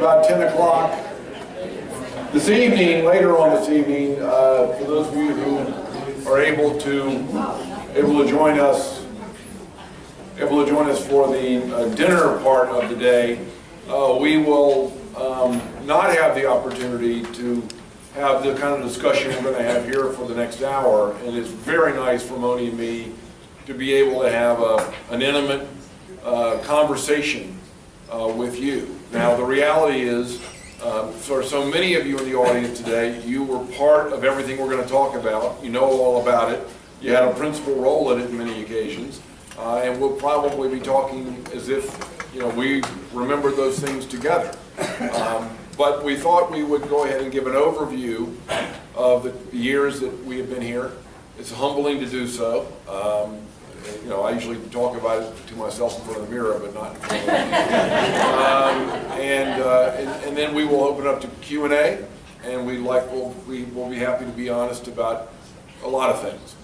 about 10 o'clock this evening, later on this evening, for those of you who are able to join us for the dinner part of the day, we will not have the opportunity to have the kind of discussion we're going to have here for the next hour, and it's very nice for Monie and me to be able to have an intimate conversation with you. Now, the reality is, for so many of you in the audience today, you were part of everything we're going to talk about. You know all about it. You had a principal role in it on many occasions, and we'll probably be talking as if we remember those things together. But we thought we would go ahead and give an overview of the years that we have been here. It's humbling to do so. I usually talk about it to myself in front of the mirror, but not in front of and then we will open up to Q&A, and we will be happy to be honest about a lot of things.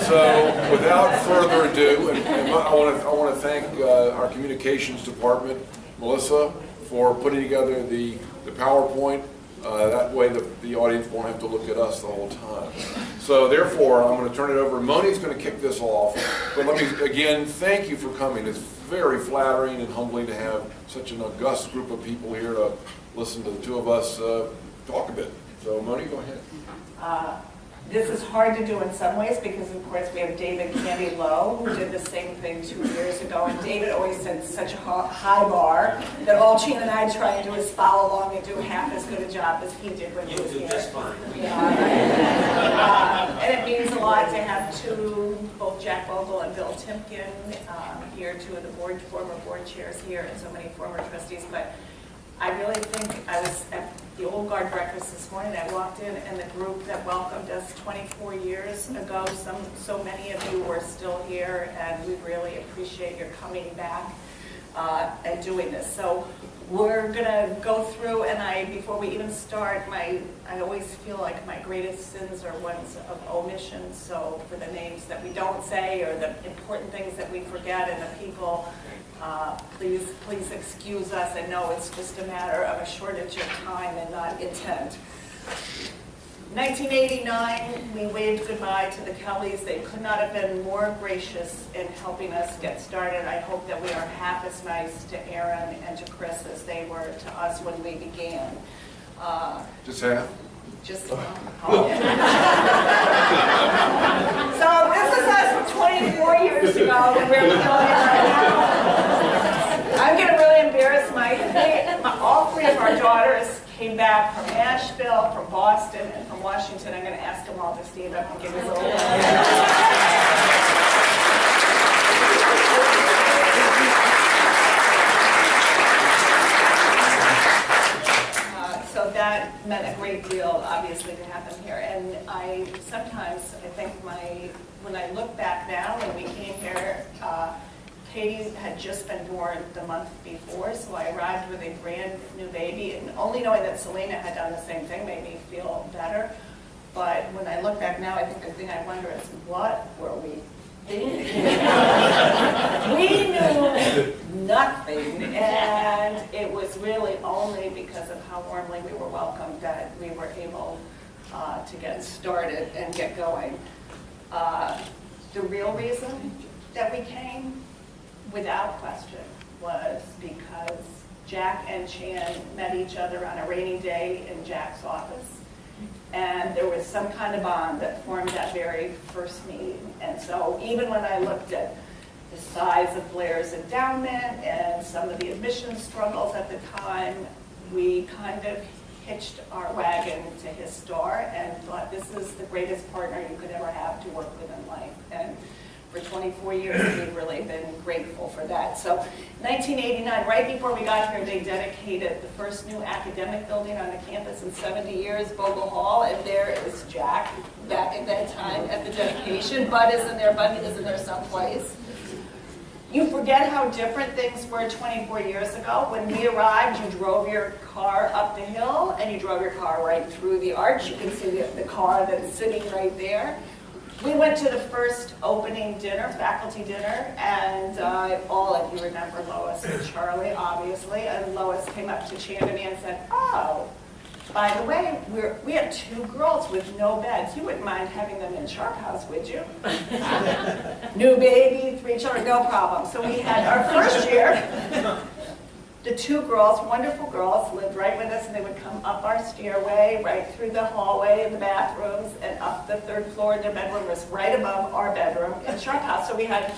So without further ado, and I want to thank our communications department, Melissa, for putting together the PowerPoint. That way the audience won't have to look at us the whole time. So therefore, I'm going to turn it over. Monie's going to kick this off. But let me, again, thank you for coming. It's very flattering and humbling to have such an august group of people here to listen to the two of us talk a bit. So Monie, go ahead. This is hard to do in some ways because, of course, we have David Candy Lowe, who did the same thing 2 years ago. And David always set such a high bar that all Gene and I try and do is follow along and do half as good a job as he did when he was here. You do just fine. Yeah. And it means a lot to have both Jack Vogel and Bill Timken here, two of the former board chairs here, and so many former trustees. But I really think I was at the Old Guard breakfast this morning. I walked in, and the group that welcomed us 24 years ago, so many of you were still here, and we really appreciate your coming back and doing this. So we're going to go through, and before we even start, I always feel like my greatest sins are ones of omission. So for the names that we don't say or the important things that we forget and the people, please excuse us. I know it's just a matter of a shortage of time and not intent. 1989, we waved goodbye to the Kellys. They could not have been more gracious in helping us get started. I hope that we are half as nice to Aaron and to Chris as they were to us when we began. Just half? Just So this is us 24 years ago, and we're killing it right now. I'm going to really embarrass all three of our daughters came back from Asheville, from Boston, and from Washington. I'm going to ask them all to stand up and give us a little So that meant a great deal, obviously, to have them here. And I think when I look back now, when we came here, Katie had just been born the month before, so I arrived with a brand new baby, and only knowing that Selena had done the same thing made me feel better. But when I look back now, I think the thing I wonder is, what were we thinking? We knew nothing, and it was really only because of how warmly we were welcomed that we were able to get started and get going. The real reason that we came, without question, was because Jack and Chan met each other on a rainy day in Jack's office. And there was some kind of bond that formed that very first meeting. And so even when I looked at the size of Blair's endowment and some of the admissions struggles at the time, we kind of hitched our wagon to his star and thought, this is the greatest partner you could ever have to work with in life. And for 24 years, we've really been grateful for that. So 1989, right before we got here, they dedicated the first new academic building on the campus in 70 years, Bogle Hall, and there is Jack back at that time at the dedication. Bud isn't there someplace. You forget how different things were 24 years ago. When we arrived, you drove your car up the hill, and you drove your car right through the arch. You can see the car that's sitting right there. We went to the first opening dinner, faculty dinner, and all of you remember Lois and Charlie, obviously, and Lois came up to Chan and me and said, oh, by the way, we have 2 girls with no beds. You wouldn't mind having them in Sharp House, would you? New baby, 3 children, no problem. So we had our first year. The 2 girls, wonderful girls, lived right with us, and they would come up our stairway, right through the hallway and the bathrooms, and up the 3rd floor. Their bedroom was right above our bedroom in Sharp House. So we had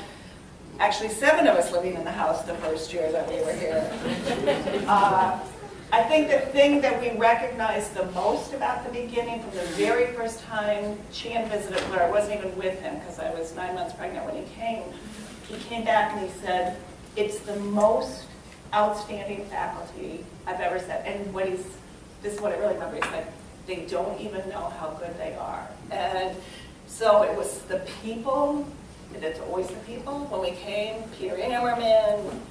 actually 7 of us living in the house the first year that we were here. I think the thing that we recognized the most about the beginning, from the very first time Chan visited Blair, I wasn't even with him because I was 9 months pregnant when he came back and he said, it's the most outstanding faculty I've ever said. And this is what I really remember, he said, they don't even know how good they are. And so it was the people, and it's always the people. When we came, Peter Ammerman,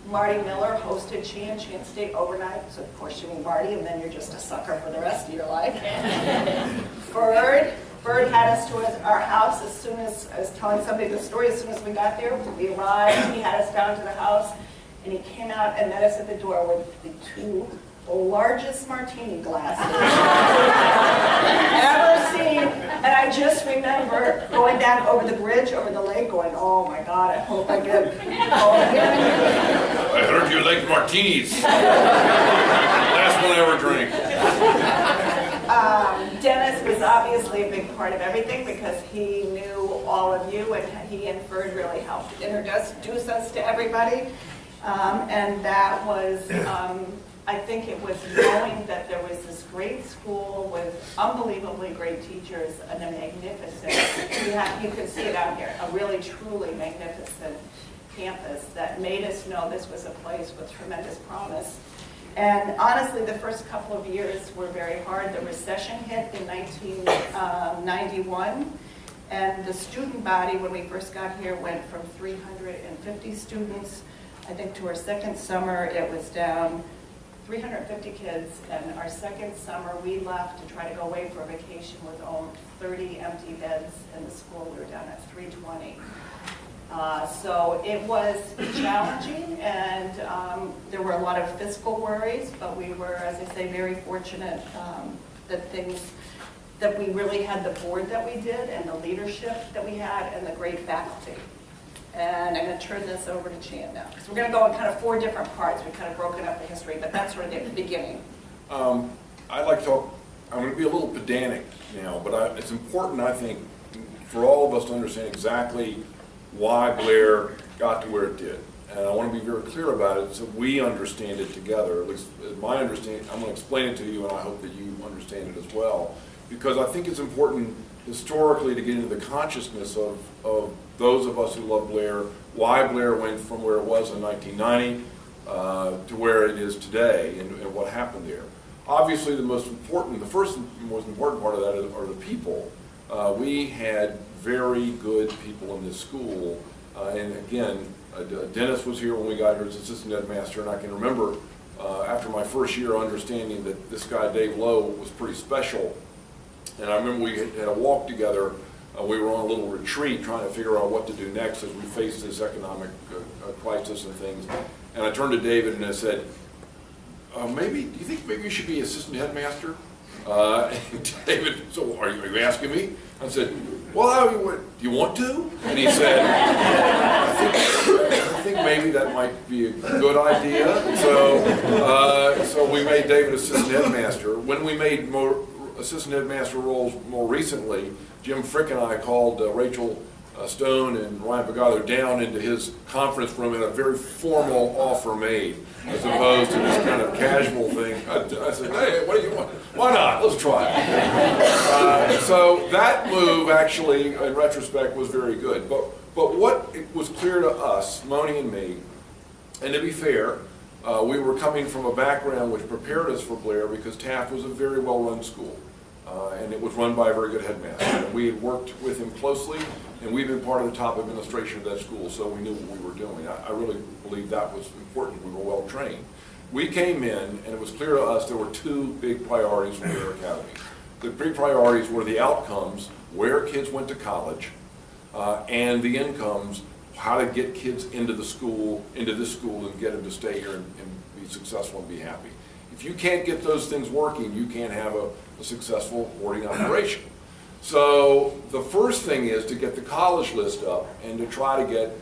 Marty Miller hosted Chan stayed overnight, so of course you meet Marty, and then you're just a sucker for the rest of your life. Bird had us to our house as soon as, I was telling somebody the story, as soon as we got there, we arrived, he had us down to the house, and he came out and met us at the door with the 2 largest martini glasses ever seen. And I just remember going down over the bridge, over the lake, going, oh my God, I hope I get home again. I heard you like martinis. Last one I ever drank. Dennis was obviously a big part of everything because he knew all of you, and he and Ferd really helped introduce us to everybody. And that was, I think it was knowing that there was this great school with unbelievably great teachers and a magnificent, you could see it out here, a really truly magnificent campus that made us know this was a place with tremendous promise. And honestly, the first couple of years were very hard. The recession hit in 1991, and the student body, when we first got here, went from 350 students, I think, to our second summer, it was down 350 kids, and our second summer, we left to try to go away for a vacation with only 30 empty beds in the school. We were down at 320. So it was challenging, and there were a lot of fiscal worries, but we were, as I say, very fortunate that we really had the board that we did, and the leadership that we had, and the great faculty. And I'm going to turn this over to Chan now, because we're going to go in kind of 4 different parts. We've kind of broken up the history, but that's sort of the beginning. I'd like to talk, I'm going to be a little pedantic now, but it's important, I think, for all of us to understand exactly why Blair got to where it did. And I want to be very clear about it so we understand it together. At least my understanding, I'm going to explain it to you, and I hope that you understand it as well. Because I think it's important historically to get into the consciousness of those of us who love Blair, why Blair went from where it was in 1990 to where it is today, and what happened there. Obviously, the first and most important part of that are the people. We had very good people in this school, and again, Dennis was here when we got here as assistant headmaster, and I can remember after my first year understanding that this guy Dave Lowe was pretty special. And I remember we had a walk together. We were on a little retreat trying to figure out what to do next as we faced this economic crisis and things. And I turned to David and I said, do you think maybe you should be assistant headmaster? And David, so are you asking me? I said, well, do you want to? And he said, I think maybe that might be a good idea. So we made David assistant headmaster. When we made more assistant headmaster roles more recently, Jim Frick and I called Rachel Stone and Ryan Pagother down into his conference room and a very formal offer made, as opposed to this kind of casual thing. I said, hey, what do you want? Why not? Let's try it. So that move actually, in retrospect, was very good. But what was clear to us, Monie and me, and to be fair, we were coming from a background which prepared us for Blair because Taft was a very well-run school. And it was run by a very good headmaster. And we had worked with him closely, and we've been part of the top administration of that school, so we knew what we were doing. I really believe that was important. We were well trained. We came in, and it was clear to us there were 2 big priorities for Blair Academy. The big priorities were the outcomes, where kids went to college, and the incomes, how to get kids into this school and get them to stay here and be successful and be happy. If you can't get those things working, you can't have a successful boarding operation. So the first thing is to get the college list up and to try to get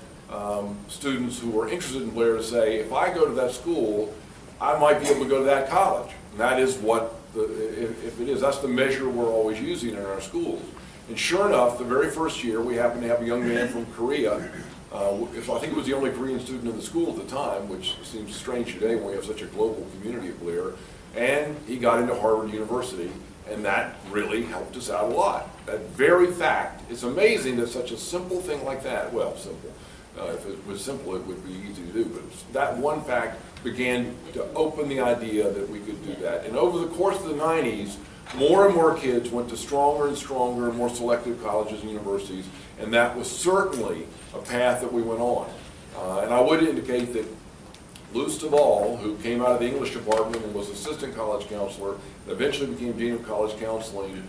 students who are interested in Blair to say, if I go to that school, I might be able to go to that college. And that is what, if it is, that's the measure we're always using in our schools. And sure enough, the very first year, we happened to have a young man from Korea. I think it was the only Korean student in the school at the time, which seems strange today when we have such a global community at Blair. And he got into Harvard University, and that really helped us out a lot. That very fact, it's amazing that such a simple thing like that, well, simple, if it was simple, it would be easy to do, but that one fact began to open the idea that we could do that. And over the course of the 90s, more and more kids went to stronger and stronger and more selective colleges and universities, and that was certainly a path that we went on. And I would indicate that Lou Staval, who came out of the English department and was assistant college counselor, and eventually became dean of college counseling,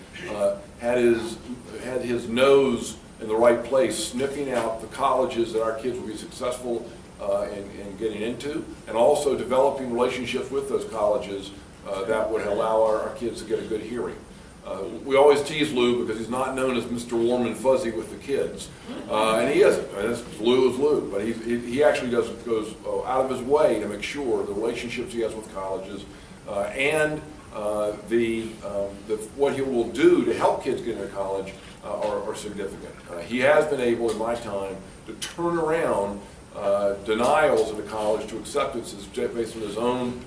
had his nose in the right place, sniffing out the colleges that our kids would be successful in getting into, and also developing relationships with those colleges that would allow our kids to get a good hearing. We always tease Lou because he's not known as Mr. Warm and Fuzzy with the kids, and he isn't. I mean, Lou is Lou, but he actually goes out of his way to make sure the relationships he has with colleges and what he will do to help kids get into college are significant. He has been able, in my time, to turn around denials at a college to acceptances based on his own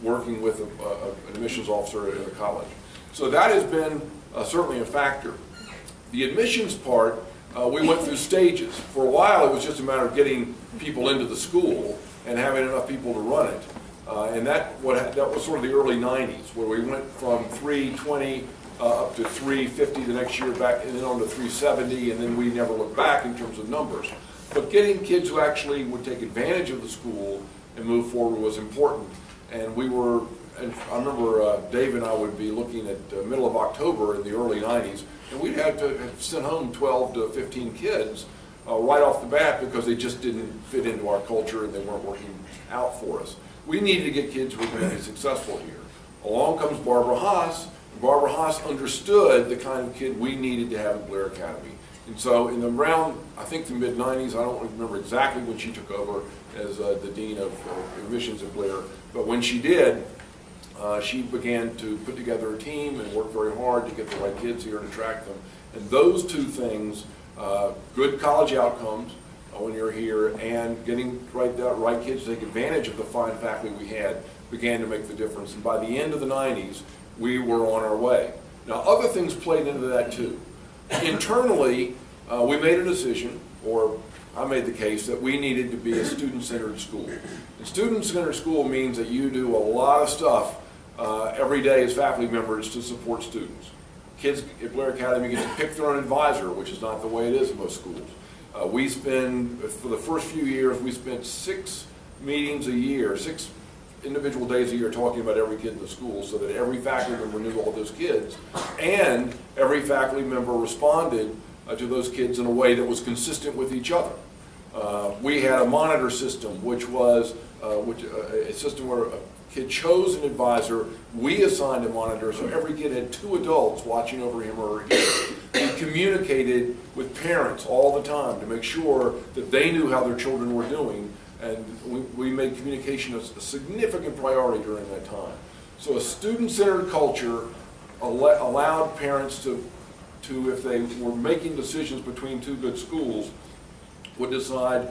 working with an admissions officer at a college. So that has been certainly a factor. The admissions part, we went through stages. For a while, it was just a matter of getting people into the school and having enough people to run it. And that was sort of the early 90s, where we went from 320 up to 350 the next year back, and then on to 370, and then we never looked back in terms of numbers. But getting kids who actually would take advantage of the school and move forward was important. And I remember Dave and I would be looking at the middle of October in the early 90s, and we'd have to send home 12 to 15 kids right off the bat because they just didn't fit into our culture and they weren't working out for us. We needed to get kids who were going to be successful here. Along comes Barbara Haas. Barbara Haas understood the kind of kid we needed to have at Blair Academy. And so in around, I think the mid-90s, I don't remember exactly when she took over as the Dean of Admissions at Blair, but when she did, she began to put together a team and work very hard to get the right kids here and attract them. And those two things, good college outcomes when you're here and getting the right kids to take advantage of the fine faculty we had, began to make the difference. And by the end of the 90s, we were on our way. Now, other things played into that too. Internally, we made a decision, or I made the case, that we needed to be a student-centered school. And student-centered school means that you do a lot of stuff every day as faculty members to support students. Kids at Blair Academy get to pick their own advisor, which is not the way it is in most schools. We spend, for the first few years, we spent 6 meetings a year, 6 individual days a year talking about every kid in the school so that every faculty member knew all those kids, and every faculty member responded to those kids in a way that was consistent with each other. We had a monitor system, which was a system where a kid chose an advisor, we assigned a monitor, so every kid had 2 adults watching over him or her. We communicated with parents all the time to make sure that they knew how their children were doing, and we made communication a significant priority during that time. So a student-centered culture allowed parents to, if they were making decisions between 2 good schools, would decide,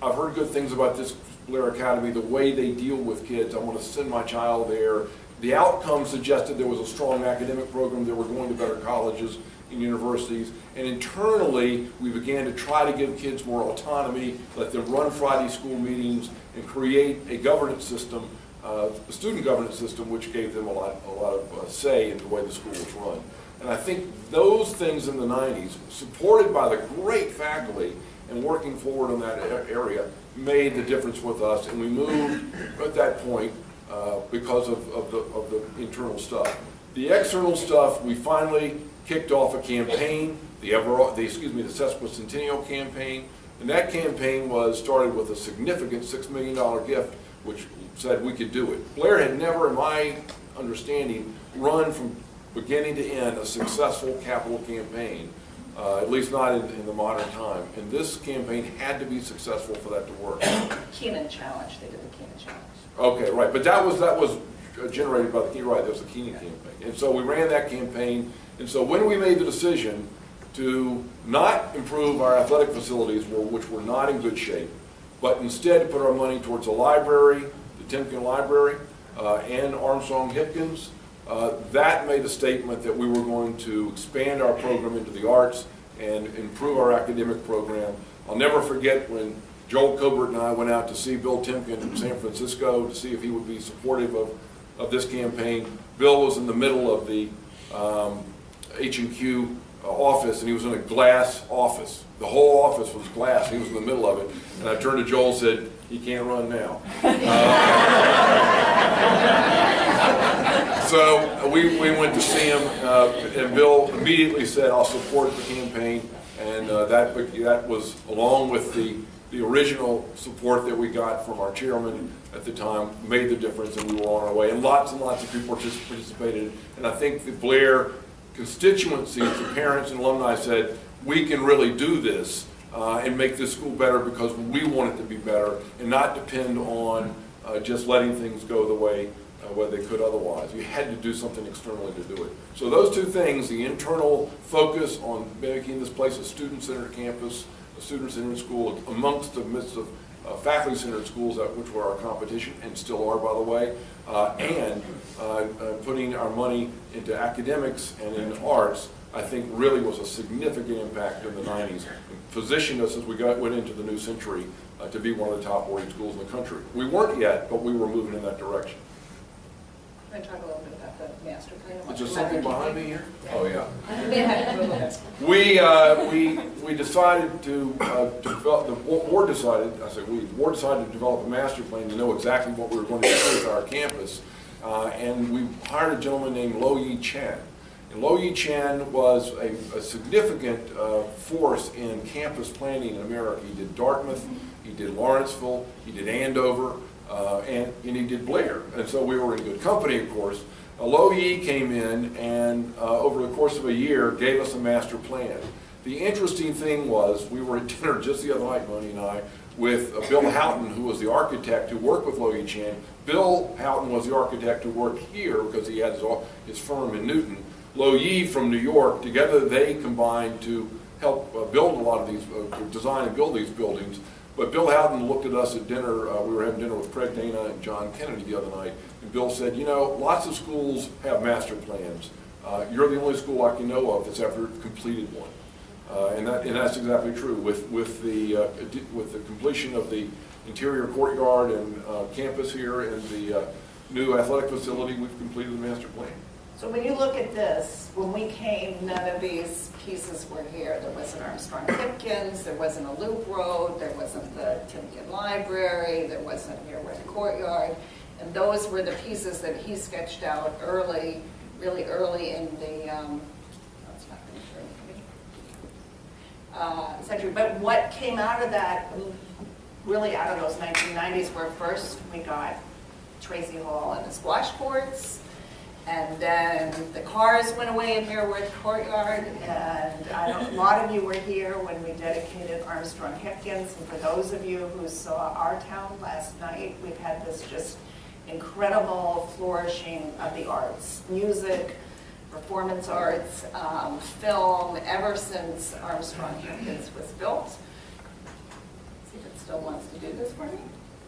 I've heard good things about this Blair Academy, the way they deal with kids, I want to send my child there. The outcome suggested there was a strong academic program, they were going to better colleges and universities, and internally we began to try to give kids more autonomy, let them run Friday school meetings, and create a governance system, a student governance system, which gave them a lot of say in the way the school was run. And I think those things in the 90s, supported by the great faculty and working forward in that area, made the difference with us, and we moved at that point because of the internal stuff. The external stuff, we finally kicked off a campaign, the Sesquicentennial Campaign, and that campaign was started with a significant $6 million gift, which said we could do it. Blair had never, in my understanding, run from beginning to end a successful capital campaign, at least not in the modern time. And this campaign had to be successful for that to work. Keenan Challenge, they did the Keenan Challenge. Okay, right, but that was generated by the Keenan, right, that was the Keenan campaign. And so we ran that campaign, and so when we made the decision to not improve our athletic facilities, which were not in good shape, but instead to put our money towards the library, the Timken Library, and Armstrong Hipkins, that made a statement that we were going to expand our program into the arts and improve our academic program. I'll never forget when Joel Cobert and I went out to see Bill Timken in San Francisco to see if he would be supportive of this campaign. Bill was in the middle of the H&Q office, and he was in a glass office. The whole office was glass. He was in the middle of it. And I turned to Joel and said, "He can't run now." So we went to see him, and Bill immediately said, "I'll support the campaign." And that was, along with the original support that we got from our chairman at the time, made the difference, and we were on our way. And lots of people participated. And I think the Blair constituency, the parents and alumni said, "We can really do this and make this school better because we want it to be better and not depend on just letting things go the way where they could otherwise." You had to do something externally to do it. So those two things, the internal focus on making this place a student-centered campus, a student-centered school amongst the midst of faculty-centered schools, which were our competition and still are, by the way, and putting our money into academics and in arts, I think really was a significant impact in the 90s. It positioned us as we went into the new century to be one of the top 40 schools in the country. We weren't yet, but we were moving in that direction. Can I talk a little bit about the master plan? Is there something behind me here? Oh, yeah. We decided to develop, the board decided, the board decided to develop a master plan to know exactly what we were going to do with our campus. And we hired a gentleman named Lo Yi Chan. And Lo Yi Chan was a significant force in campus planning in America. He did Dartmouth, he did Lawrenceville, he did Andover, and he did Blair. And so we were in good company, of course. Lo Yi came in and over the course of a year gave us a master plan. The interesting thing was we were at dinner just the other night, Monie and I, with Bill Houghton, who was the architect who worked with Lo Yi Chan. Bill Houghton was the architect who worked here because he had his firm in Newton. Lo Yi from New York, together they combined to help build a lot of these, design and build these buildings. But Bill Houghton looked at us at dinner. We were having dinner with Craig Dana and John Kennedy the other night. And Bill said, "You know, lots of schools have master plans. You're the only school I can know of that's ever completed one." And that's exactly true. With the completion of the interior courtyard and campus here and the new athletic facility, we've completed the master plan. So when you look at this, when we came, none of these pieces were here. There wasn't Armstrong Hipkins, there wasn't a loop road, there wasn't the Timken Library, there wasn't near-where the courtyard. And those were the pieces that he sketched out early, really early in the, century. But what came out of that, really out of those 1990s, were first we got Tracy Hall and the squash courts. And then the cars went away in here with the courtyard, and a lot of you were here when we dedicated Armstrong Hipkins. And for those of you who saw our town last night, we've had this just incredible flourishing of the arts, music, performance arts, film, ever since Armstrong Hipkins was built. See if it still wants to do this for me.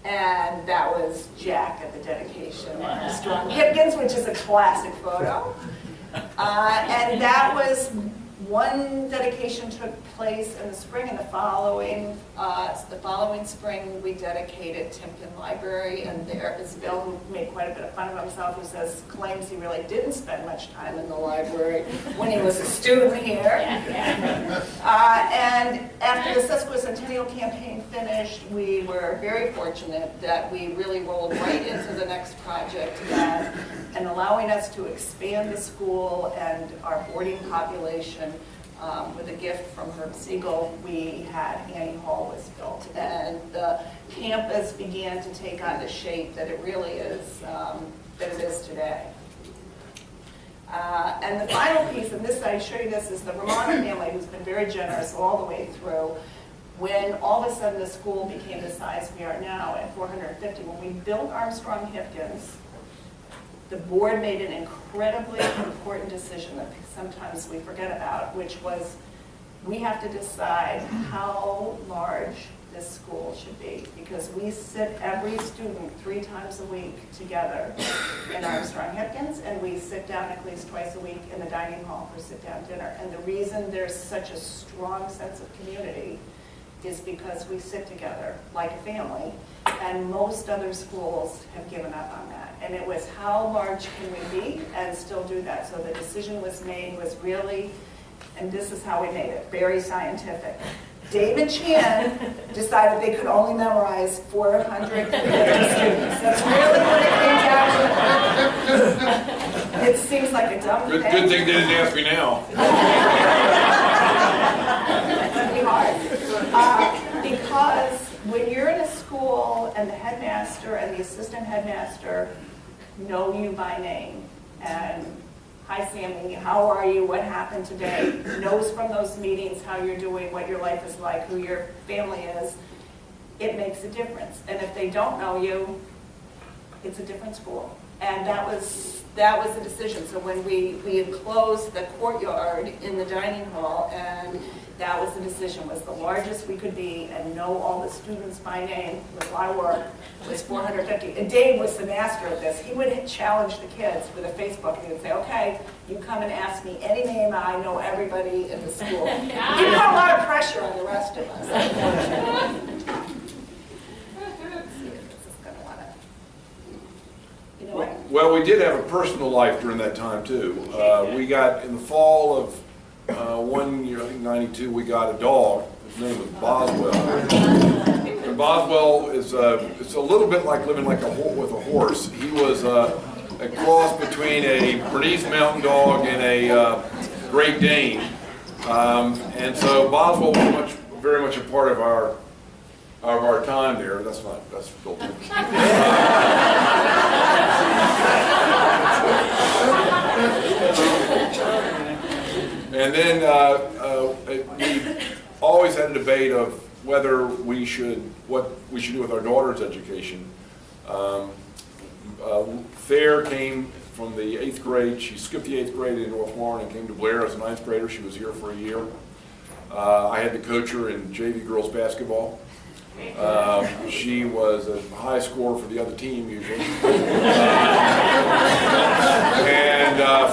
And that was Jack at the dedication of Armstrong Hipkins, which is a classic photo. And that was, one dedication took place in the spring, and the following spring we dedicated Timken Library. And there is Bill, who made quite a bit of fun of himself, who claims he really didn't spend much time in the library when he was a student here. And after the Sesquicentennial Campaign finished, we were very fortunate that we really rolled right into the next project, and allowing us to expand the school and our boarding population. With a gift from Herb Siegel, we had Annie Hall was built, and the campus began to take on the shape that it really is, that it is today. And the final piece, and this I show you this, is the Romano family, who's been very generous all the way through. When all of a sudden the school became the size we are now at 450, when we built Armstrong-Hipkins, the board made an incredibly important decision that sometimes we forget about, which was we have to decide how large this school should be, because we sit every student 3 times a week together in Armstrong-Hipkins, and we sit down at least twice a week in the dining hall for sit-down dinner. And the reason there's such a strong sense of community is because we sit together like a family, and most other schools have given up on that. And it was, how large can we be and still do that? So the decision was made was really, and this is how we made it, very scientific. David Chan decided they could only memorize 450 students. That's really what it came down to. It seems like a dumb thing. Good thing they didn't ask me now. That'd be hard. Because when you're in a school and the headmaster and the assistant headmaster know you by name, and hi Sammy, how are you, what happened today, knows from those meetings how you're doing, what your life is like, who your family is, it makes a difference. And if they don't know you, it's a different school. And that was the decision. So when we enclosed the courtyard in the dining hall, and that was the decision, was the largest we could be and know all the students by name with a lot of work, was 450. And Dave was the master of this. He would challenge the kids with a Facebook, and he would say, okay, you come and ask me any name, I know everybody in the school. He put a lot of pressure on the rest of us. Well, we did have a personal life during that time too. We got, in the fall of one year, I think '92, we got a dog. His name was Boswell. And Boswell is it's a little bit like living like with a horse. He was a cross between a Bernese Mountain Dog and a Great Dane. And so Boswell was very much a part of our time there. That's built in. And then we always had a debate of what we should do with our daughter's education. Thayer came from the 8th grade. She skipped the 8th grade in North Warren and came to Blair as a 9th grader. She was here for a year. I had to coach her in JV girls basketball. She was a high scorer for the other team usually.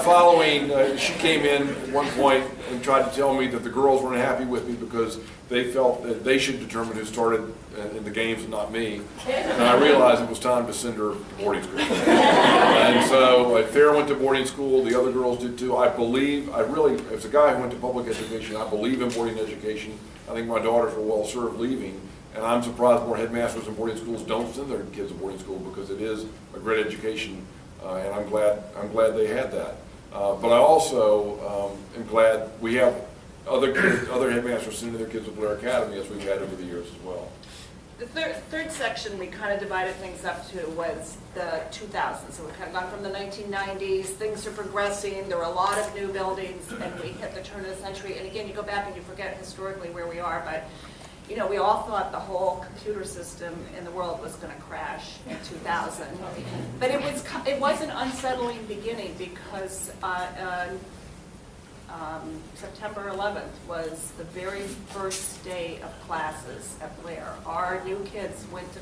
Following, she came in at one point and tried to tell me that the girls weren't happy with me because they felt that they should determine who started in the games and not me. And I realized it was time to send her to boarding school. And so Thayer went to boarding school, the other girls did too. As a guy who went to public education, I believe in boarding education. I think my daughters were well served leaving. And I'm surprised more headmasters in boarding schools don't send their kids to boarding school, because it is a great education, and I'm glad they had that. But I also am glad we have other headmasters sending their kids to Blair Academy, as we've had over the years as well. The third section we kind of divided things up to was the 2000s. So we've kind of gone from the 1990s, things are progressing, there were a lot of new buildings, and we hit the turn of the century. And again, you go back and you forget historically where we are, but you know, we all thought the whole computer system in the world was going to crash in 2000. But it was an unsettling beginning, because September 11th was the very first day of classes at Blair. Our new kids went to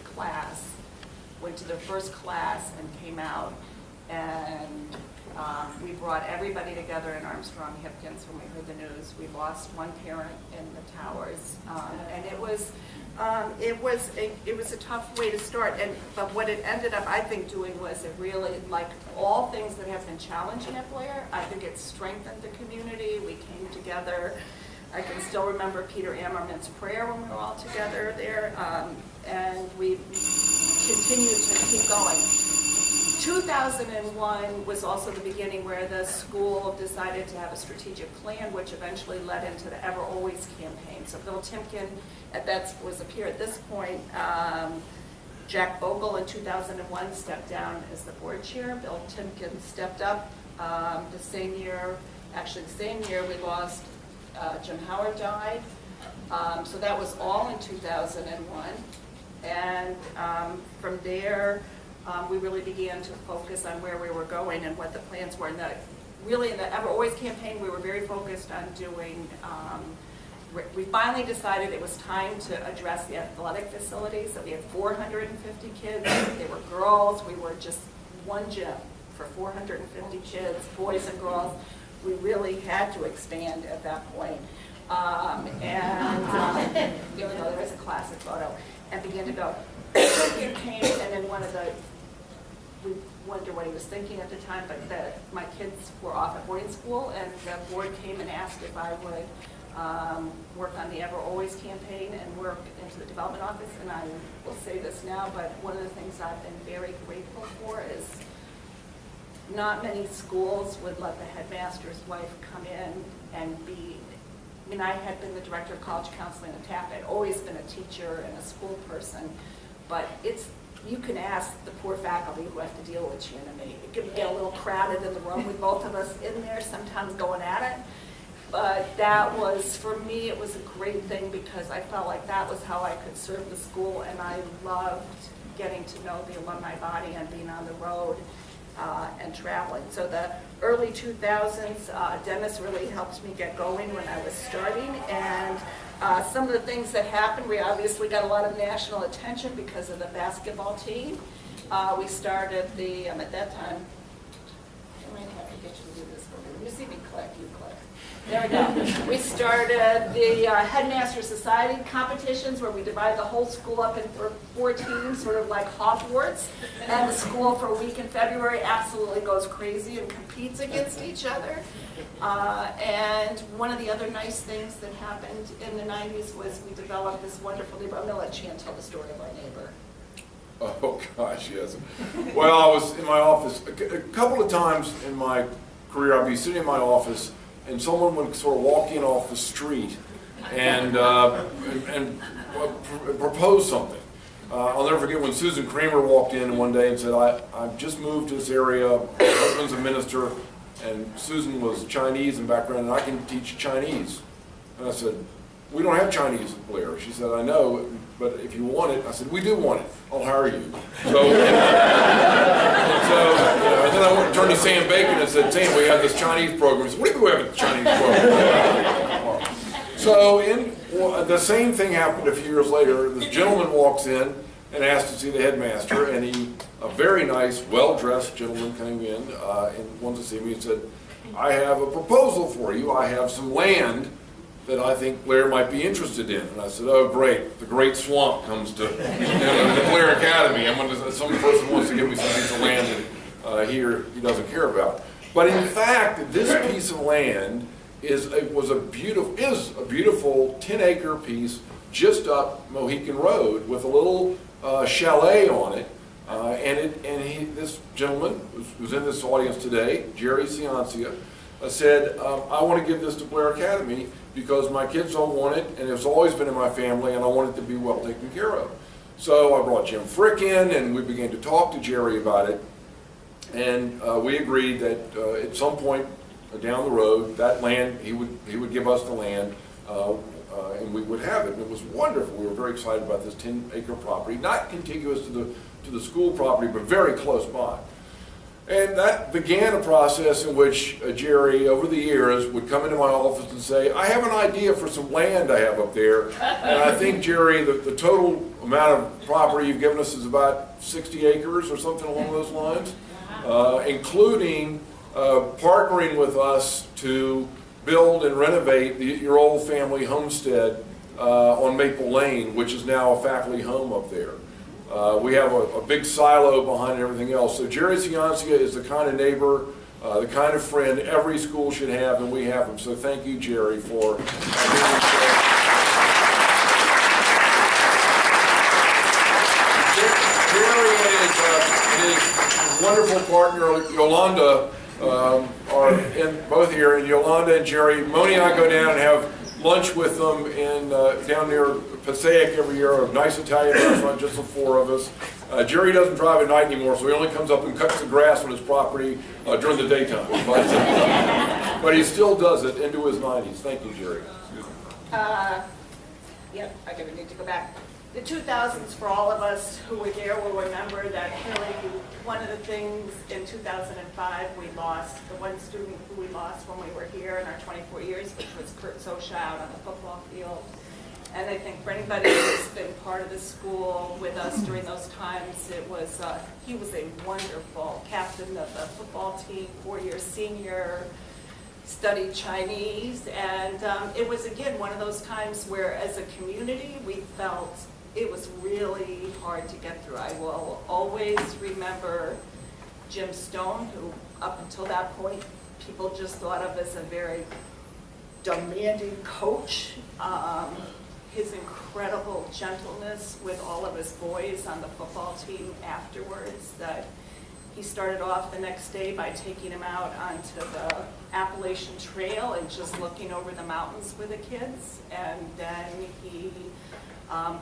their first class and came out, and we brought everybody together in Armstrong-Hipkins when we heard the news. We lost one parent in the towers, and it was a tough way to start. But what it ended up, I think, doing was it really, like all things that have been challenging at Blair, I think it strengthened the community. We came together. I can still remember Peter Ammerman's prayer when we were all together there, and we continued to keep going. 2001 was also the beginning where the school decided to have a strategic plan, which eventually led into the Ever Always campaign. So Bill Timken was up here at this point. Jack Bogle in 2001 stepped down as the board chair. Bill Timken stepped up the same year we lost, Jim Howard died. So that was all in 2001. And from there, we really began to focus on where we were going and what the plans were. And really in the Ever Always campaign, we were very focused on doing, we finally decided it was time to address the athletic facilities. So we had 450 kids. They were girls. We were just one gym for 450 kids, boys and girls. We really had to expand at that point. Even though there is a classic photo, and began to go. It came, and then we wonder what he was thinking at the time, but my kids were off at boarding school, and the board came and asked if I would work on the Ever Always campaign and work into the development office. And I will say this now, but one of the things I've been very grateful for is not many schools would let the headmaster's wife come in and be. I mean, I had been the director of college counseling at Taft. I'd always been a teacher and a school person, but you can ask the poor faculty who have to deal with you, and it can get a little crowded in the room with both of us in there, sometimes going at it. But that was, for me, it was a great thing because I felt like that was how I could serve the school, and I loved getting to know the alumni body and being on the road and traveling. So the early 2000s, Dennis really helped me get going when I was starting, and some of the things that happened, we obviously got a lot of national attention because of the basketball team. We started at that time, I might have to get you to do this for me. When you see me click, you click. There we go. We started the Headmaster Society competitions where we divide the whole school up into 4 teams, sort of like Hogwarts. And the school for a week in February absolutely goes crazy and competes against each other. And one of the other nice things that happened in the 90s was we developed this wonderful neighbor. I'm going to let Chan tell the story of our neighbor. Oh, gosh, yes. Well, I was in my office a couple of times in my career. I'd be sitting in my office, and someone would sort of walk in off the street and propose something. I'll never forget when Susan Kramer walked in one day and said, I've just moved to this area, my husband's a minister, and Susan was Chinese in background, and I can teach Chinese. And I said, we don't have Chinese at Blair. She said, I know, but if you want it, I said, we do want it. I'll hire you. So, and then I turned to Sam Bacon and said, Sam, we have this Chinese program. He said, what do you mean we have a Chinese program? So the same thing happened a few years later. This gentleman walks in and asks to see the headmaster, and a very nice, well-dressed gentleman came in and wanted to see me and said, I have a proposal for you. I have some land that I think Blair might be interested in. And I said, oh, great. The great swamp comes to the Blair Academy. Some person wants to give me some piece of land that he doesn't care about. But in fact, this piece of land is a beautiful 10-acre piece just up Mohican Road with a little chalet on it. This gentleman who's in this audience today, Jerry Ciancia, said, I want to give this to Blair Academy because my kids don't want it, and it's always been in my family, and I want it to be well taken care of. So I brought Jim Furyk in, and we began to talk to Jerry about it, and we agreed that at some point down the road, that land, he would give us the land, and we would have it. And it was wonderful. We were very excited about this 10-acre property, not contiguous to the school property, but very close by. And that began a process in which Jerry, over the years, would come into my office and say, I have an idea for some land I have up there. And I think, Jerry, the total amount of property you've given us is about 60 acres or something along those lines, including partnering with us to build and renovate your old family homestead on Maple Lane, which is now a faculty home up there. We have a big silo behind everything else. So Jerry Ciancia is the kind of neighbor, the kind of friend every school should have, and we have him. So thank you, Jerry, for being Jerry is wonderful partner, Yolanda, are both here, and Yolanda and Jerry. Monie and I go down and have lunch with them down near Passaic every year, a nice Italian restaurant, just the four of us. Jerry doesn't drive at night anymore, so he only comes up and cuts the grass on his property during the daytime. But he still does it into his 90s. Thank you, Jerry. Yep, I do need to go back. The 2000s, for all of us who were there, will remember that really one of the things in 2005 we lost, the one student who we lost when we were here in our 24 years, which was Kurt Sosha out on the football field. And I think for anybody who's been part of the school with us during those times, he was a wonderful captain of the football team, 4-year senior, studied Chinese, and it was, again, one of those times where as a community we felt it was really hard to get through. I will always remember Jim Stone, who up until that point people just thought of as a very demanding coach. His incredible gentleness with all of his boys on the football team afterwards, that he started off the next day by taking him out onto the Appalachian Trail and just looking over the mountains with the kids. And then he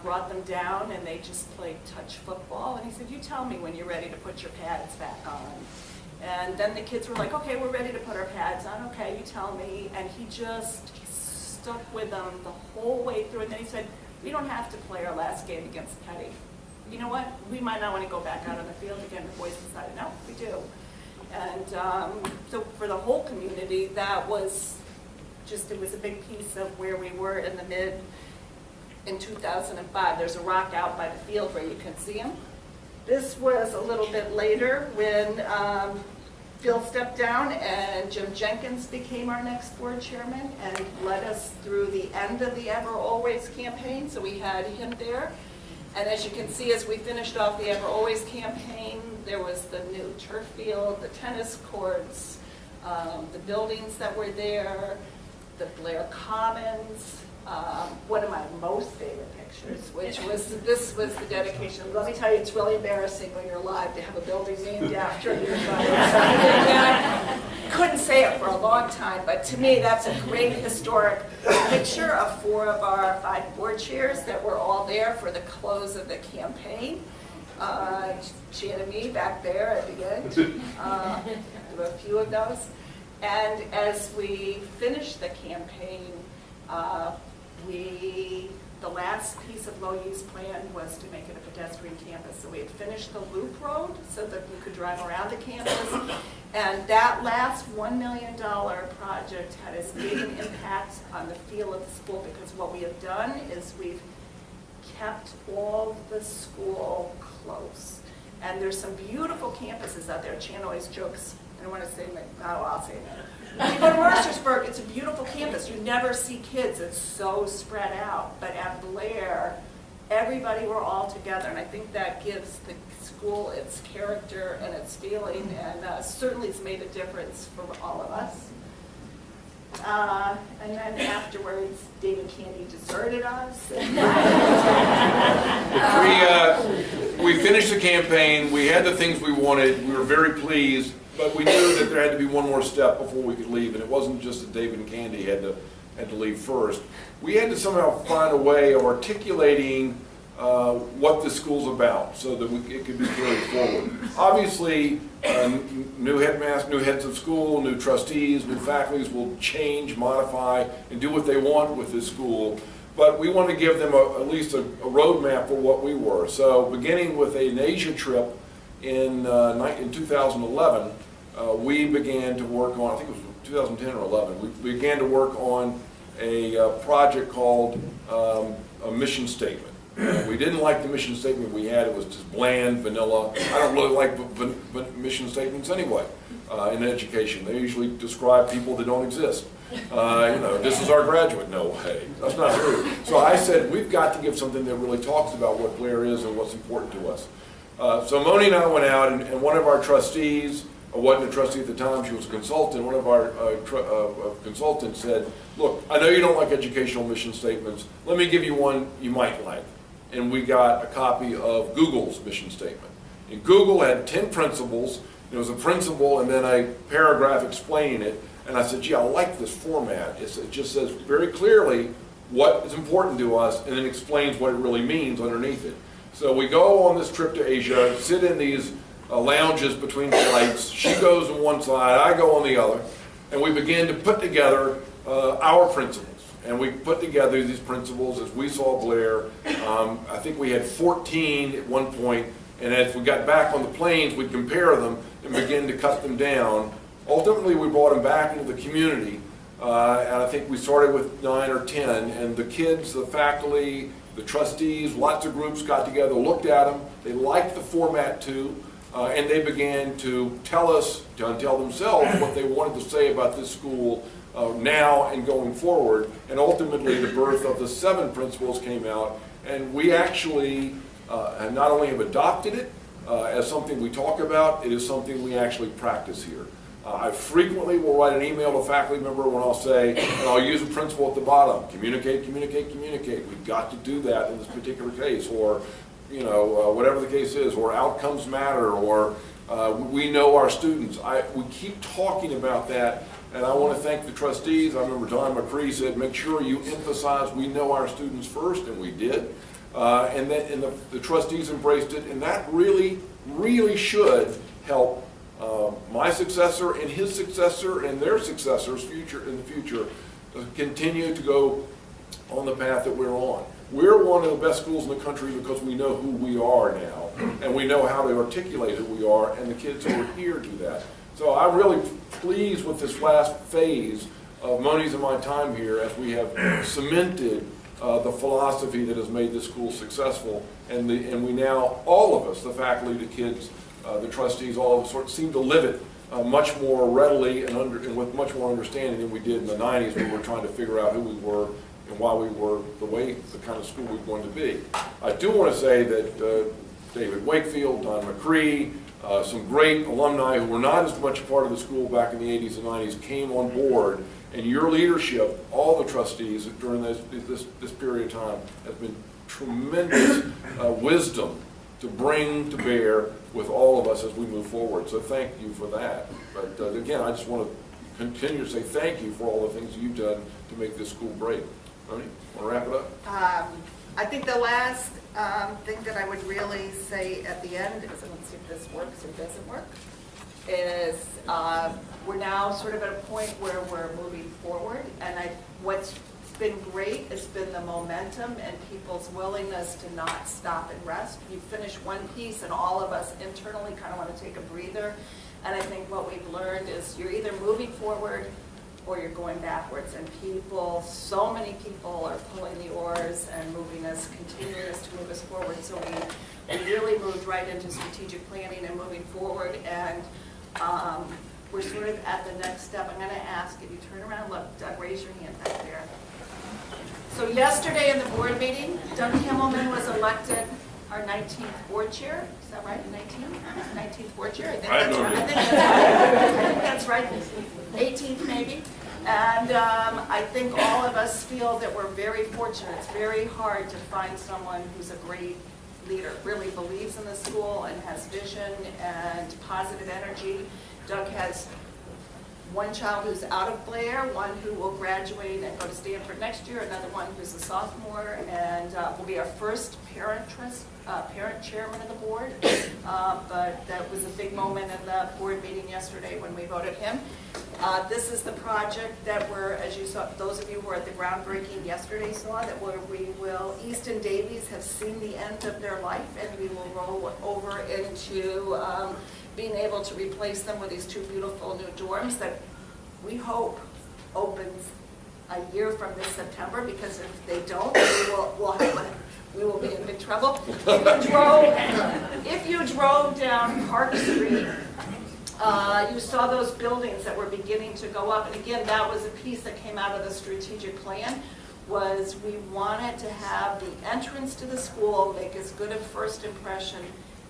brought them down and they just played touch football. And he said, "You tell me when you're ready to put your pads back on." And then the kids were like, "Okay, we're ready to put our pads on. Okay, you tell me." And he just stuck with them the whole way through. And then he said, "We don't have to play our last game against Petty. You know what? We might not want to go back out on the field again." The boys decided, no, we do. And so for the whole community, that was just, it was a big piece of where we were in 2005. There's a rock out by the field where you can see him. This was a little bit later when Phil stepped down and Jim Jenkins became our next board chairman and led us through the end of the Ever Always campaign. So we had him there. And as you can see, as we finished off the Ever Always campaign, there was the new turf field, the tennis courts, the buildings that were there, the Blair Commons, one of my most favorite pictures, which was, this was the dedication. Let me tell you, it's really embarrassing when you're alive to have a building named after you. I couldn't say it for a long time, but to me, that's a great historic picture of 4 of our 5 board chairs that were all there for the close of the campaign. She and me back there at the end. There were a few of those. And as we finished the campaign, the last piece of Loyi's plan was to make it a pedestrian campus. So we had finished the loop road so that we could drive around the campus. And that last $1 million project had as big an impact on the feel of the school, because what we have done is we've kept all the school close. And there's some beautiful campuses out there. Chan always jokes, I don't want to say, I'll say that. You go to Mercersburg, it's a beautiful campus. You never see kids. It's so spread out. But at Blair, everybody were all together. And I think that gives the school its character and its feeling. And certainly it's made a difference for all of us. And then afterwards, David Candy deserted us. We finished the campaign. We had the things we wanted. We were very pleased. But we knew that there had to be one more step before we could leave, and it wasn't just that David and Candy had to leave first. We had to somehow find a way of articulating what the school's about, so that it could be carried forward. Obviously, new headmasters, new heads of school, new trustees, new faculties will change, modify, and do what they want with this school. But we want to give them at least a roadmap for what we were. So, beginning with an Asia trip in 2011. We began to work on, I think it was 2010 or 11, we began to work on a project called a mission statement. We didn't like the mission statement we had. It was just bland, vanilla. I don't really like mission statements anyway in education. They usually describe people that don't exist. This is our graduate. No way. That's not true. So I said, we've got to give something that really talks about what Blair is and what's important to us. So Monie and I went out, and one of our trustees, wasn't a trustee at the time, she was a consultant, one of our consultants said, "Look, I know you don't like educational mission statements. Let me give you one you might like." And we got a copy of Google's mission statement. And Google had 10 principles. There was a principle and then a paragraph explaining it. And I said, gee, I like this format. It just says very clearly what is important to us and then explains what it really means underneath it. So we go on this trip to Asia, sit in these lounges between flights. She goes on one side, I go on the other. And we begin to put together our principles. And we put together these principles as we saw Blair. I think we had 14 at one point, and as we got back on the planes, we'd compare them and begin to cut them down. Ultimately, we brought them back into the community, and I think we started with 9 or 10, and the kids, the faculty, the trustees, lots of groups got together, looked at them. They liked the format too, and they began to tell themselves what they wanted to say about this school now and going forward. And ultimately the birth of the 7 principles came out, and we actually not only have adopted it as something we talk about, it is something we actually practice here. I frequently will write an email to a faculty member when I'll say, and I'll use a principle at the bottom, communicate, communicate, communicate. We've got to do that in this particular case, or whatever the case is, or outcomes matter, or we know our students. We keep talking about that. And I want to thank the trustees. I remember Don McCree said, make sure you emphasize we know our students first, and we did. And the trustees embraced it, and that really, really should help my successor and his successor and their successors in the future continue to go on the path that we're on. We're one of the best schools in the country because we know who we are now, and we know how to articulate who we are, and the kids who are here do that. So I'm really pleased with this last phase of Monie's and my time here as we have cemented the philosophy that has made this school successful, and we now, all of us, the faculty, the kids, the trustees, all of us sort of seem to live it much more readily and with much more understanding than we did in the 90s when we were trying to figure out who we were and why we were the kind of school we wanted to be. I do want to say that David Wakefield, Don McCree, some great alumni who were not as much part of the school back in the 80s and 90s came on board, and your leadership, all the trustees during this period of time, has been tremendous wisdom to bring to bear with all of us as we move forward. So thank you for that. But again, I just want to continue to say thank you for all the things you've done to make this school great. Monie, want to wrap it up? I think the last thing that I would really say at the end is, let's see if this works or doesn't work, is we're now sort of at a point where we're moving forward, and what's been great has been the momentum and people's willingness to not stop and rest. You finish one piece and all of us internally kind of want to take a breather, and I think what we've learned is you're either moving forward or you're going backwards, and so many people are pulling the oars and continuing us to move us forward. So we really moved right into strategic planning and moving forward, and we're sort of at the next step. I'm going to ask if you turn around, look, Doug, raise your hand back there. So yesterday in the board meeting, Doug Himmelman was elected our 19th board chair. Is that right? 19th board chair? I think that's right. 18th maybe. And I think all of us feel that we're very fortunate. It's very hard to find someone who's a great leader, really believes in the school and has vision and positive energy. Doug has one child who's out of Blair, one who will graduate and go to Stanford next year, another one who's a sophomore, and will be our first parent chairman of the board. But that was a big moment in the board meeting yesterday when we voted him. This is the project that as you saw, those of you who were at the groundbreaking yesterday saw, that Easton Davies have seen the end of their life, and we will roll over into being able to replace them with these 2 beautiful new dorms that we hope opens a year from this September, because if they don't, we will be in big trouble. If you drove down Park Street, you saw those buildings that were beginning to go up, and again, that was a piece that came out of the strategic plan, was we wanted to have the entrance to the school make as good a first impression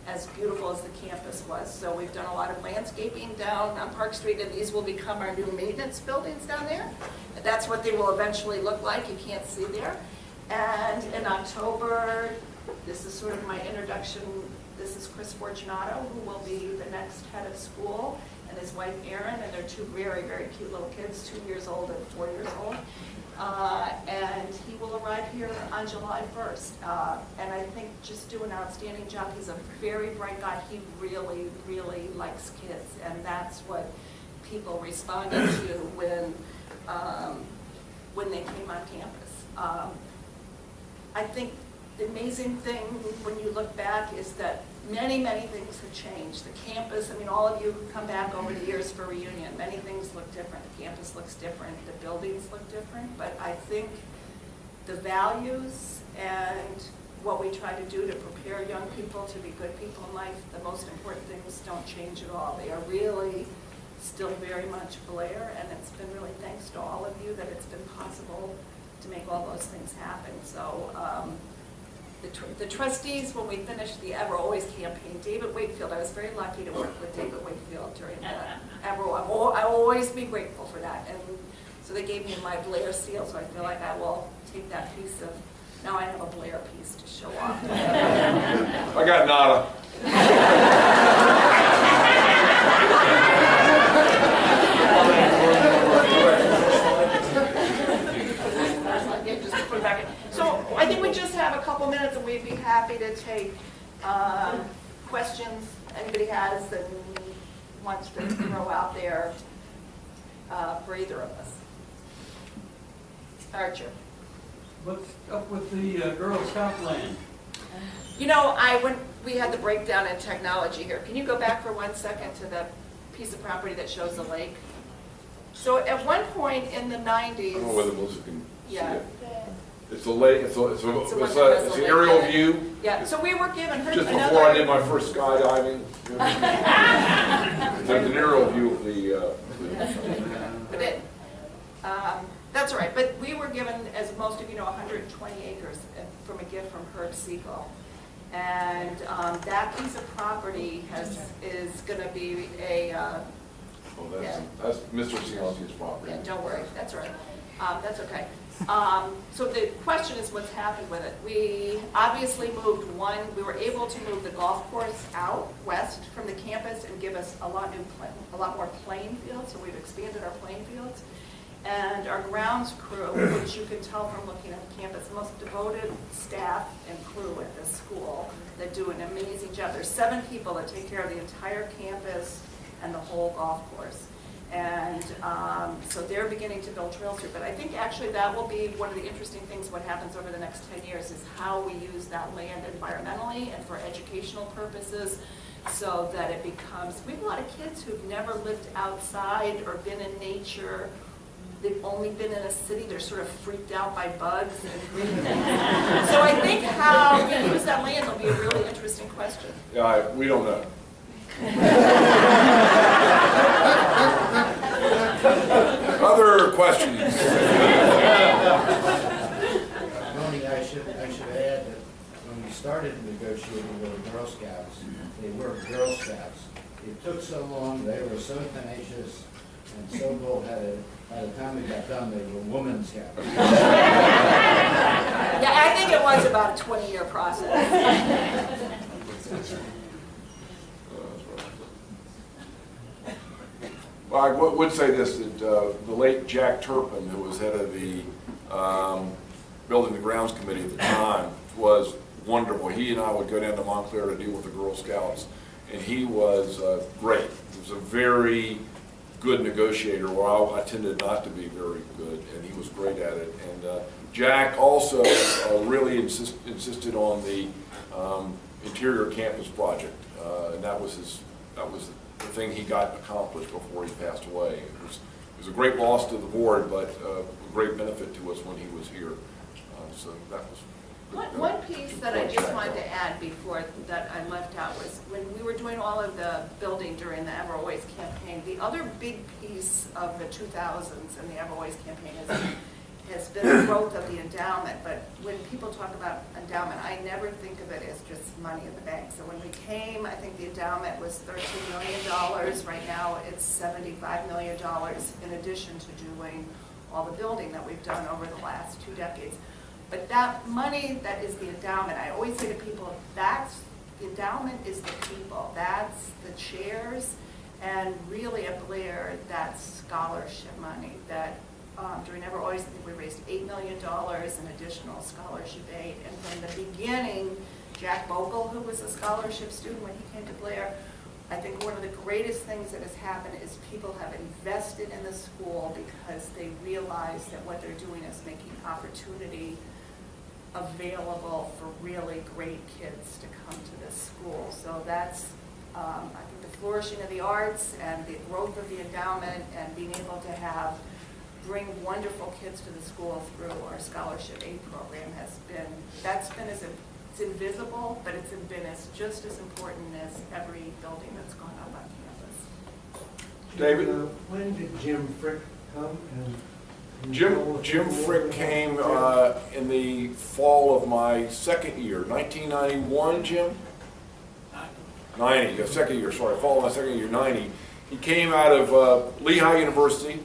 as beautiful as the campus was. So we've done a lot of landscaping down on Park Street, and these will become our new maintenance buildings down there. And that's what they will eventually look like. You can't see there. And in October, this is sort of my introduction This is Chris Fortunato, who will be the next head of school, and his wife Erin, and they're two very, very cute little kids, 2 years old and 4 years old. And he will arrive here on July 1st. And I think just do an outstanding job. He's a very bright guy. He really, really likes kids, and that's what people responded to when they came on campus. I think the amazing thing when you look back is that many, many things have changed. The campus, I mean, all of you who come back over the years for reunion, many things look different. The campus looks different, the buildings look different, but I think the values and what we try to do to prepare young people to be good people in life, the most important things don't change at all. They are really still very much Blair, and it's been really thanks to all of you that it's been possible to make all those things happen. So the trustees, when we finished the Ever Always campaign, David Wakefield, I was very lucky to work with David Wakefield during the Ever. I'll always be grateful for that. And so they gave me my Blair seal, so I feel like I will take that piece of, now I have a Blair piece to show off. I got nada. Just put it back in. So I think we just have a couple minutes, and we'd be happy to take questions anybody has that wants to throw out there for either of us. Archer. What's up with the Girl Scout land? You know, we had the breakdown in technology here. Can you go back for 1 second to the piece of property that shows the lake? So at one point in the 90s. I don't know whether Melissa can see Yeah. it. It's a lake, it's an aerial view. Yeah, so we were given Just before I did my first skydiving. It's an aerial view of the But that's all right, but we were given, as most of you know, 120 acres from a gift from Herb Siegel. And that piece of property is going to be a... that's Mr. Cianci's property. Yeah, don't worry, that's all right. That's okay. So the question is what's happened with it. We obviously we were able to move the golf course out west from the campus and give us a lot more playing fields, so we've expanded our playing fields. And our grounds crew, which you can tell from looking at the campus, the most devoted staff and crew at this school that do an amazing job. There's 7 people that take care of the entire campus and the whole golf course. And so they're beginning to build trails through. But I think actually that will be one of the interesting things what happens over the next 10 years is how we use that land environmentally and for educational purposes so that it becomes, we have a lot of kids who've never lived outside or been in nature. They've only been in a city. They're sort of freaked out by bugs and green things. So I think how we use that land will be a really interesting question. Yeah, we don't know. Other questions? Monie, I should add that when we started negotiating with the Girl Scouts, they were Girl Scouts. It took so long, they were so tenacious and so bullheaded. By the time we got done, they were Woman Scouts. Yeah, I think it was about a 20-year process. Well, I would say this, that the late Jack Turpin, who was head of the Building and Grounds Committee at the time, was wonderful. He and I would go down to Montclair to deal with the Girl Scouts, and he was great. He was a very good negotiator, while I tended not to be very good, and he was great at it. And Jack also really insisted on the interior campus project, and that was the thing he got accomplished before he passed away. It was a great loss to the board, but a great benefit to us when he was here. So that was. One piece that I just wanted to add before that I left out was when we were doing all of the building during the Ever Always campaign, the other big piece of the 2000s and the Ever Always campaign has been the growth of the endowment. But when people talk about endowment, I never think of it as just money in the bank. So when we came, I think the endowment was $13 million. Right now it's $75 million in addition to doing all the building that we've done over the last 2 decades. But that money that is the endowment, I always say to people, that's the endowment is the people, that's the chairs, and really at Blair, that's scholarship money that during Ever Always, I think we raised $8 million in additional scholarship aid. And from the beginning, Jack Bogle, who was a scholarship student when he came to Blair, I think one of the greatest things that has happened is people have invested in the school because they realize that what they're doing is making opportunity available for really great kids to come to this school. So that's, I think, the flourishing of the arts and the growth of the endowment and being able to bring wonderful kids to the school through our scholarship aid program has been, it's invisible, but it's been just as important as every building that's gone up on campus. David? When did Jim Frick come? And Jim Frick came in the fall of my second year, 1991, Jim? 90, the second year, sorry, fall of my second year, 90. He came out of Lehigh University,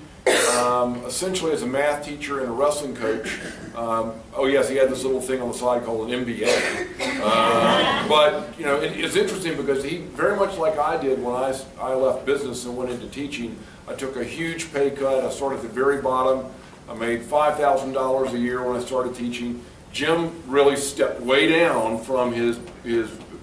essentially as a math teacher and a wrestling coach. Oh yes, he had this little thing on the side called an MBA. But you know, it's interesting because he, very much like I did when I left business and went into teaching, I took a huge pay cut. I started at the very bottom. I made $5,000 a year when I started teaching. Jim really stepped way down from his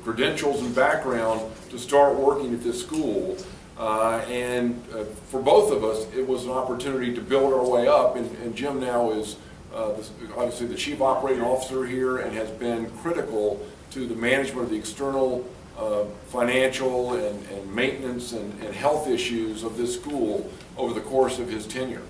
credentials and background to start working at this school. And for both of us, it was an opportunity to build our way up. And Jim now is obviously the chief operating officer here and has been critical to the management of the external financial and maintenance and health issues of this school over the course of his tenure.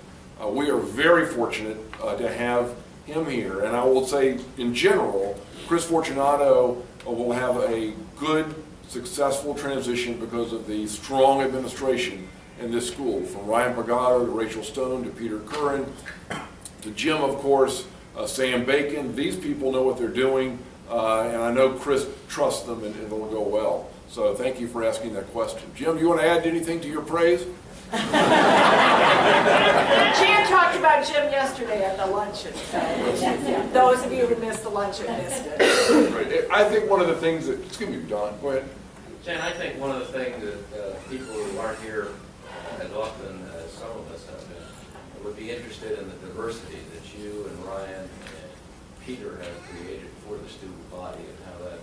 We are very fortunate to have him here. And I will say, in general, Chris Fortunato will have a good, successful transition because of the strong administration in this school, from Ryan Pagano to Rachel Stone to Peter Curran to Jim, of course, Sam Bacon. These people know what they're doing, and I know Chris trusts them and it'll go well. So thank you for asking that question. Jim, do you want to add anything to your praise? Jan talked about Jim yesterday at the luncheon. So those of you who missed the luncheon missed it. Right. I think one of the things that, excuse me, Don, go ahead. Jan, I think one of the things that people who aren't here as often as some of us have been would be interested in the diversity that you and Ryan and Peter have created for the student body and how that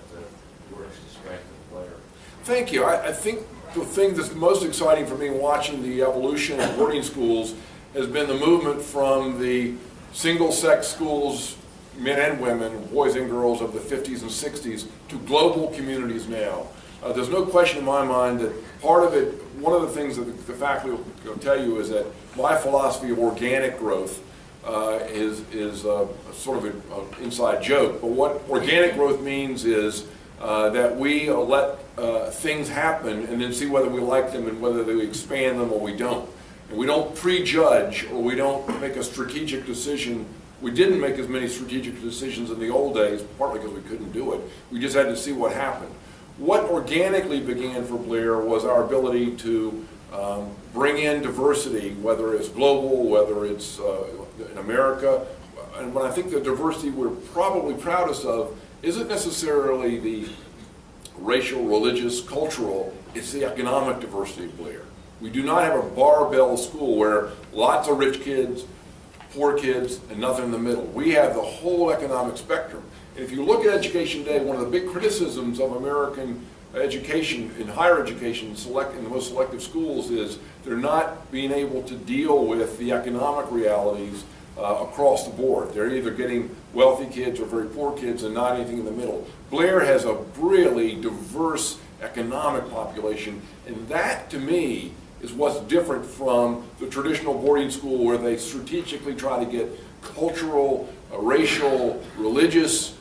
works to strengthen Blair. Thank you. I think the thing that's most exciting for me watching the evolution of boarding schools has been the movement from the single-sex schools, men and women, boys and girls of the 50s and 60s, to global communities now. There's no question in my mind that part of it, one of the things that the faculty will tell you is that my philosophy of organic growth is sort of an inside joke. But what organic growth means is that we let things happen and then see whether we like them and whether we expand them or we don't. And we don't prejudge or we don't make a strategic decision. We didn't make as many strategic decisions in the old days, partly because we couldn't do it. We just had to see what happened. What organically began for Blair was our ability to bring in diversity, whether it's global, whether it's in America. And when I think the diversity we're probably proudest of isn't necessarily the racial, religious, cultural, it's the economic diversity of Blair. We do not have a barbell school where lots of rich kids, poor kids, and nothing in the middle. We have the whole economic spectrum. And if you look at education today, one of the big criticisms of American education, in higher education, in the most selective schools, is they're not being able to deal with the economic realities across the board. They're either getting wealthy kids or very poor kids and not anything in the middle. Blair has a really diverse economic population, and that, to me, is what's different from the traditional boarding school where they strategically try to get cultural, racial, religious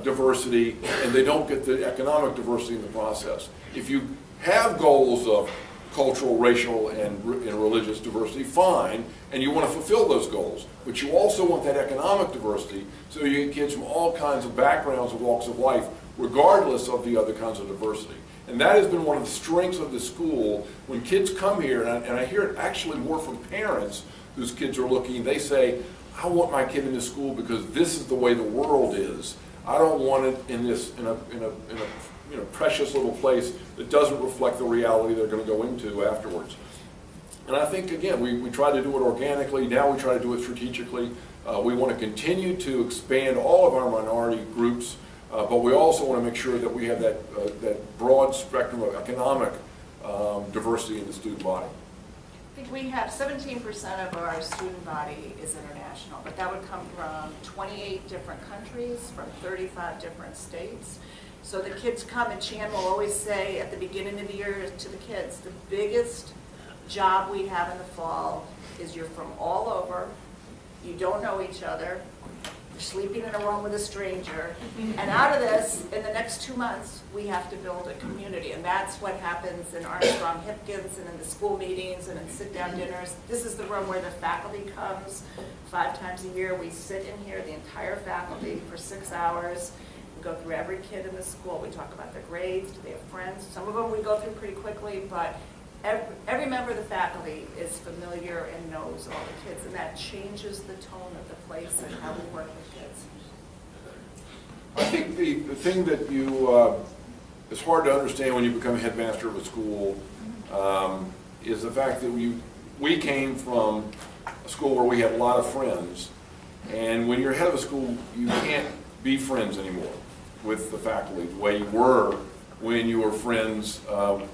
diversity, and they don't get the economic diversity in the process. If you have goals of cultural, racial, and religious diversity, fine, and you want to fulfill those goals. But you also want that economic diversity so you get kids from all kinds of backgrounds and walks of life, regardless of the other kinds of diversity. And that has been one of the strengths of the school. When kids come here, and I hear it actually more from parents whose kids are looking, they say, I want my kid in this school because this is the way the world is. I don't want it in a precious little place that doesn't reflect the reality they're going to go into afterwards. And I think, again, we try to do it organically. Now we try to do it strategically. We want to continue to expand all of our minority groups, but we also want to make sure that we have that broad spectrum of economic diversity in the student body. I think we have 17% of our student body is international, but that would come from 28 different countries, from 35 different states. So the kids come, and Chan will always say at the beginning of the year to the kids, the biggest job we have in the fall is you're from all over, you don't know each other, you're sleeping in a room with a stranger, and out of this, in the next 2 months, we have to build a community, and that's what happens in Armstrong Hipkins and in the school meetings and in sit-down dinners. This is the room where the faculty comes 5 times a year. We sit in here, the entire faculty, for 6 hours. We go through every kid in the school. We talk about their grades, do they have friends? Some of them we go through pretty quickly, but every member of the faculty is familiar and knows all the kids, and that changes the tone of the place and how we work with kids. I think the thing that is hard to understand when you become headmaster of a school is the fact that we came from a school where we had a lot of friends, and when you're head of a school, you can't be friends anymore with the faculty the way you were when you were friends,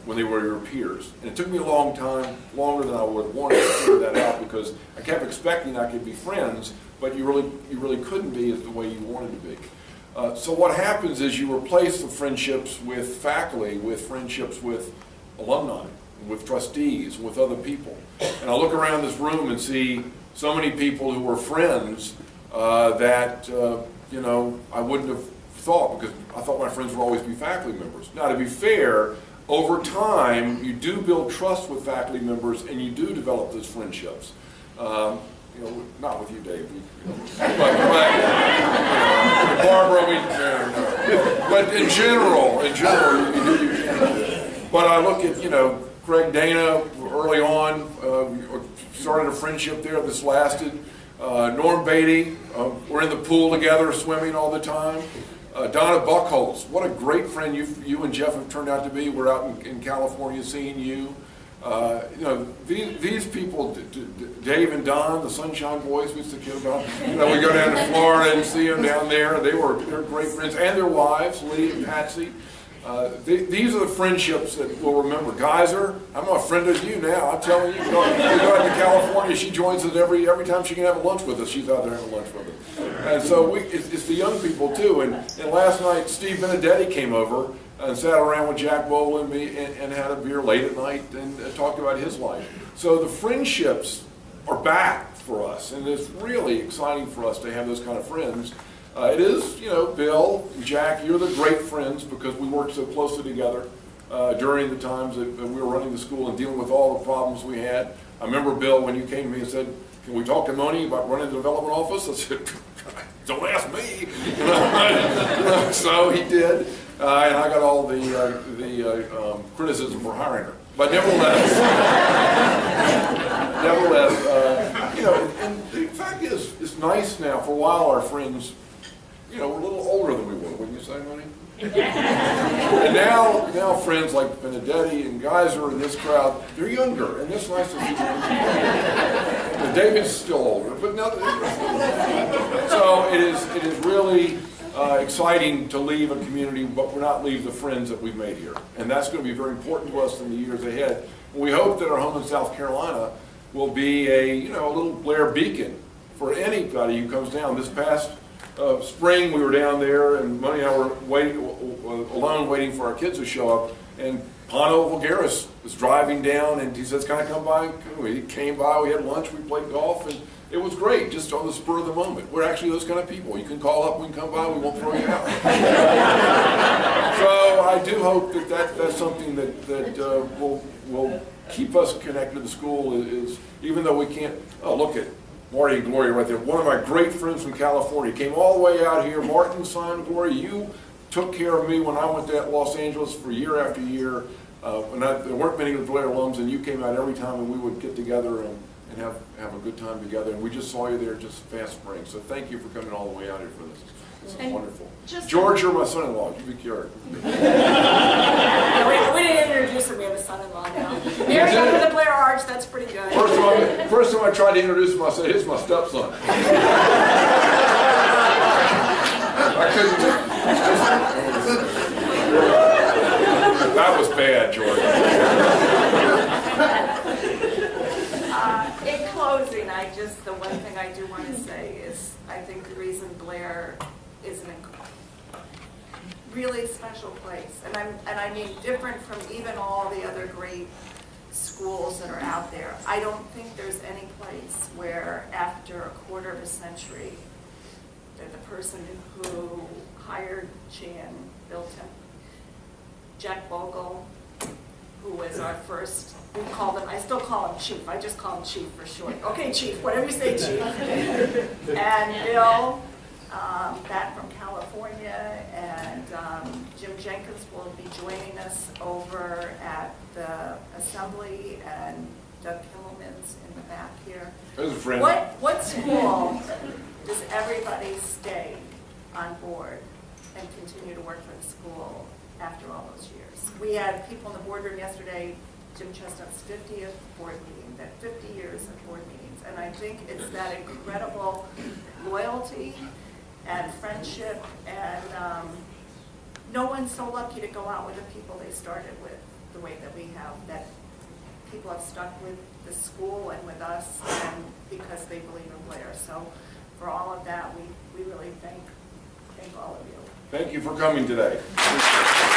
when they were your peers. And it took me a long time, longer than I would have wanted to figure that out, because I kept expecting I could be friends, but you really couldn't be as the way you wanted to be. So what happens is you replace the friendships with faculty with friendships with alumni, with trustees, with other people. And I look around this room and see so many people who were friends that I wouldn't have thought, because I thought my friends would always be faculty members. Now, to be fair, over time, you do build trust with faculty members, and you do develop those friendships. Not with you, Dave. Barbara, but in general, you can. But I look at, Greg Dana early on, started a friendship there that's lasted. Norm Beatty, we're in the pool together, swimming all the time. Donna Buckholz, what a great friend you and Jeff have turned out to be. We're out in California seeing you. These people, Dave and Don, the Sunshine Boys, we used to kid about. We go down to Florida and see them down there. They're great friends, and their wives, Lee and Patsy. These are the friendships that we'll remember. Geyser, I'm a friend of you now. I'm telling you, we go out to California. She joins us every time she can have a lunch with us. She's out there having lunch with us. And so it's the young people too. And last night, Steve Benedetti came over and sat around with Jack Bowl and me and had a beer late at night and talked about his life. So the friendships are back for us, and it's really exciting for us to have those kind of friends. It is, Bill, Jack, you're the great friends because we worked so closely together during the times that we were running the school and dealing with all the problems we had. I remember, Bill, when you came to me and said, "Can we talk to Monie about running the development office?" I said, "Don't ask me." So he did, and I got all the criticism for hiring her. But nevertheless, and the fact is, it's nice now. For a while, our friends, we're a little older than we were, wouldn't you say, Monie? And now friends like Benedetti and Geyser and this crowd, they're younger, and it's nice to see them. David's still older, but no. So it is really exciting to leave a community, but we're not leave the friends that we've made here, and that's going to be very important to us in the years ahead. And we hope that our home in South Carolina will be a little Blair beacon for anybody who comes down. This past spring, we were down there, and Monie and I were alone waiting for our kids to show up, and Pano Vulgaris was driving down, and he says, "Can I come by?" He came by, we had lunch, we played golf, and it was great, just on the spur of the moment. We're actually those kind of people. You can call up, we can come by, we won't throw you out. So I do hope that's something that will keep us connected to the school, is even though we can't, look at Marty and Gloria right there. One of my great friends from California came all the way out here. Martin, son, Gloria, you took care of me when I went to Los Angeles for year after year. There weren't many of the Blair alums, and you came out every time, and we would get together and have a good time together. And we just saw you there just past spring. So thank you for coming all the way out here for this. And Wonderful. just- George, you're my son-in-law, you be cured. No, we didn't introduce him, we have a son-in-law now. Married under the Blair Arch, that's pretty good. First time I tried to introduce him, I said, "Here's my stepson." I couldn't. That was bad, George. In closing, the one thing I do want to say is, I think the reason Blair is an really special place, and I mean different from even all the other great schools that are out there. I don't think there's any place where after a quarter of a century, that the person who hired Chan built him, Jack Bogle, who was our first, I still call him Chief, I just call him Chief for short. Okay, Chief, whatever you say, Chief. And Bill, back from California, and Jim Jenkins will be joining us over at the Assembly, and Doug Kimmelman's in the back here. There's a friend. What school does everybody stay on board and continue to work for the school after all those years? We had people in the boardroom yesterday, Jim Chestnut's 50th board meeting, that 50 years of board meetings. And I think it's that incredible loyalty and friendship, and no one's so lucky to go out with the people they started with the way that we have, that people have stuck with the school and with us, and because they believe in Blair. So for all of that, we really thank all of you. Thank you for coming today. Appreciate it.